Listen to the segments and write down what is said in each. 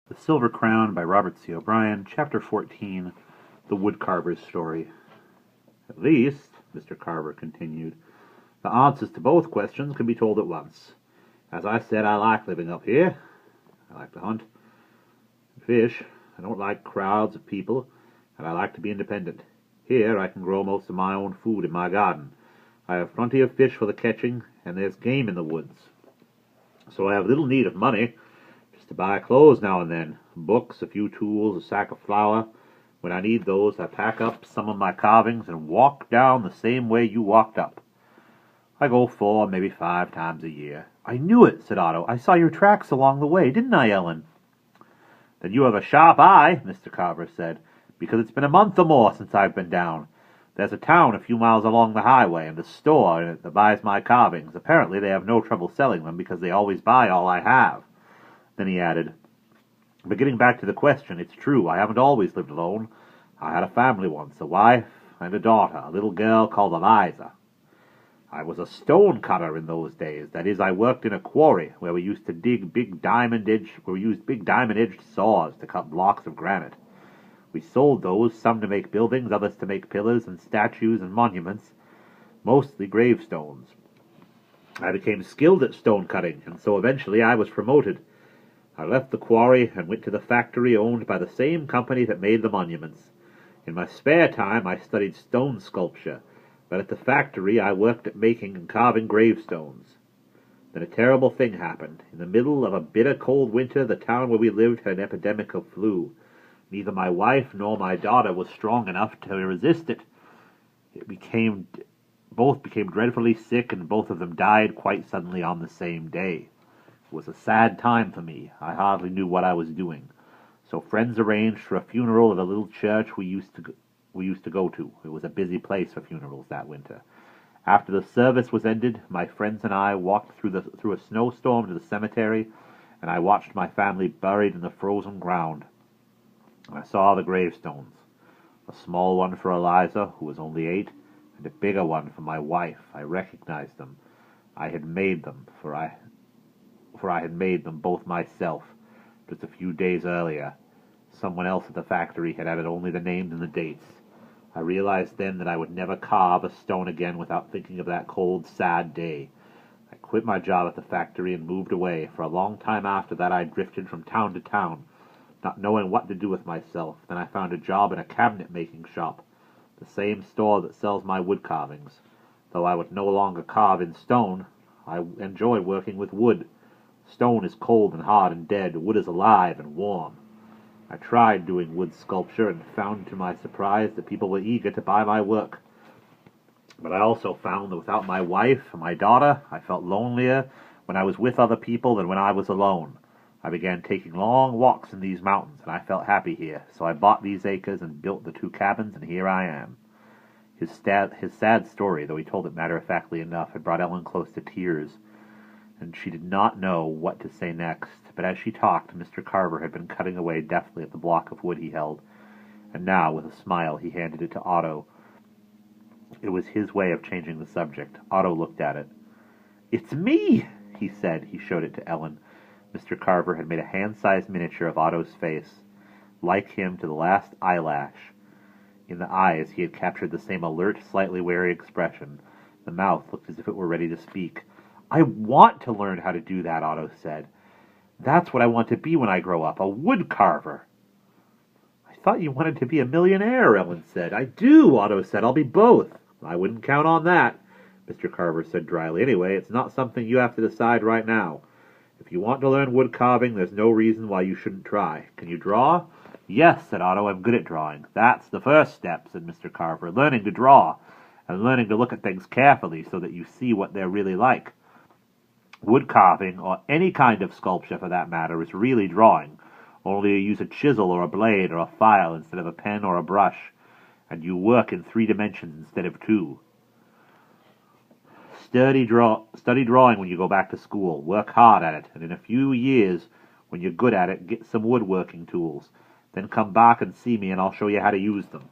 The Silver Crown by Robert C. O'Brien, Chapter 14, The Woodcarver's Story. At least, Mr. Carver continued, the answers to both questions can be told at once. As I said, I like living up here. I like to hunt and fish. I don't like crowds of people, and I like to be independent. Here I can grow most of my own food in my garden. I have plenty of fish for the catching, and there's game in the woods. So I have little need of money, just to buy clothes now and then, books, a few tools, a sack of flour. When I need those, I pack up some of my carvings and walk down the same way you walked up. I go 4, maybe 5 times a year. I knew it, said Otto. I saw your tracks along the way, didn't I, Ellen? Then you have a sharp eye, Mr. Carver said, because it's been a month or more since I've been down. There's a town a few miles along the highway, and a store in it that buys my carvings. Apparently they have no trouble selling them, because they always buy all I have. Then he added, but getting back to the question, it's true, I haven't always lived alone. I had a family once, a wife and a daughter, a little girl called Eliza. I was a stone cutter in those days. That is, I worked in a quarry where we used to dig big diamond-edged saws to cut blocks of granite. We sold those, some to make buildings, others to make pillars and statues and monuments, mostly gravestones. I became skilled at stone cutting, and so eventually I was promoted. I left the quarry and went to the factory owned by the same company that made the monuments. In my spare time I studied stone sculpture, but at the factory I worked at making and carving gravestones. Then a terrible thing happened. In the middle of a bitter cold winter, the town where we lived had an epidemic of flu. Neither my wife nor my daughter was strong enough to resist it. Both became dreadfully sick, and both of them died quite suddenly on the same day. It was a sad time for me. I hardly knew what I was doing. So friends arranged for a funeral at a little church we used to go to. It was a busy place for funerals that winter. After the service was ended, my friends and I walked through a snowstorm to the cemetery, and I watched my family buried in the frozen ground. I saw the gravestones, a small one for Eliza, who was only 8, and a bigger one for my wife. I recognized them. I had made them, for I had made them both myself, just a few days earlier. Someone else at the factory had added only the names and the dates. I realized then that I would never carve a stone again without thinking of that cold, sad day. I quit my job at the factory and moved away. For a long time after that I drifted from town to town, not knowing what to do with myself. Then I found a job in a cabinet-making shop, the same store that sells my wood carvings. Though I would no longer carve in stone, I enjoy working with wood. Stone is cold and hard and dead. Wood is alive and warm. I tried doing wood sculpture and found to my surprise that people were eager to buy my work. But I also found that without my wife and my daughter, I felt lonelier when I was with other people than when I was alone. I began taking long walks in these mountains, and I felt happy here, so I bought these acres and built the 2 cabins, and here I am. His sad story, though he told it matter-of-factly enough, had brought Ellen close to tears, and she did not know what to say next. But as she talked, Mr. Carver had been cutting away deftly at the block of wood he held, and now, with a smile, he handed it to Otto. It was his way of changing the subject. Otto looked at it. "It's me," he said. He showed it to Ellen. Mr. Carver had made a hand-sized miniature of Otto's face, like him to the last eyelash. In the eyes he had captured the same alert, slightly wary expression. The mouth looked as if it were ready to speak. "I want to learn how to do that," Otto said. "That's what I want to be when I grow up, a woodcarver." "I thought you wanted to be a millionaire," Ellen said. "I do," Otto said. "I'll be both." "I wouldn't count on that," Mr. Carver said dryly. "Anyway, it's not something you have to decide right now. If you want to learn wood carving, there's no reason why you shouldn't try. Can you draw?" "Yes," said Otto, "I'm good at drawing." "That's the first step," said Mr. Carver. "Learning to draw, and learning to look at things carefully so that you see what they're really like. Wood carving, or any kind of sculpture for that matter, is really drawing, only you use a chisel or a blade or a file instead of a pen or a brush, and you work in 3 dimensions instead of 2. Study drawing when you go back to school. Work hard at it, and in a few years, when you're good at it, get some woodworking tools. Then come back and see me, and I'll show you how to use them."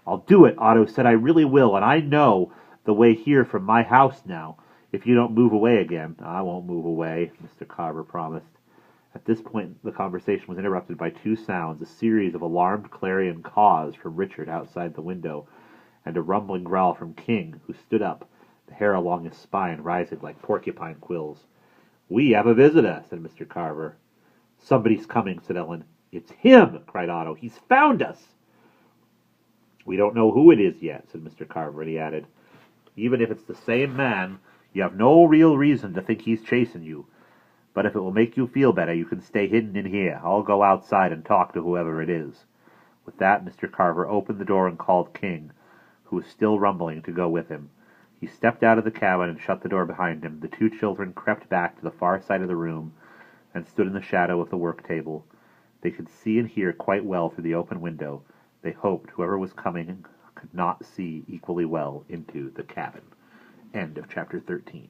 "I'll do it," Otto said. "I really will, and I know the way here from my house now. If you don't move away again." "I won't move away," Mr. Carver promised. At this point the conversation was interrupted by two sounds, a series of alarmed clarion caws from Richard outside the window, and a rumbling growl from King, who stood up, the hair along his spine rising like porcupine quills. "We have a visitor," said Mr. Carver. "Somebody's coming," said Ellen. "It's him!" cried Otto. "He's found us!" "We don't know who it is yet," said Mr. Carver, and he added, "Even if it's the same man, you have no real reason to think he's chasing you. But if it will make you feel better, you can stay hidden in here. I'll go outside and talk to whoever it is." With that, Mr. Carver opened the door and called King, who was still rumbling, to go with him. He stepped out of the cabin and shut the door behind him. The two children crept back to the far side of the room and stood in the shadow of the work table. They could see and hear quite well through the open window. They hoped whoever was coming could not see equally well into the cabin. End of chapter 13.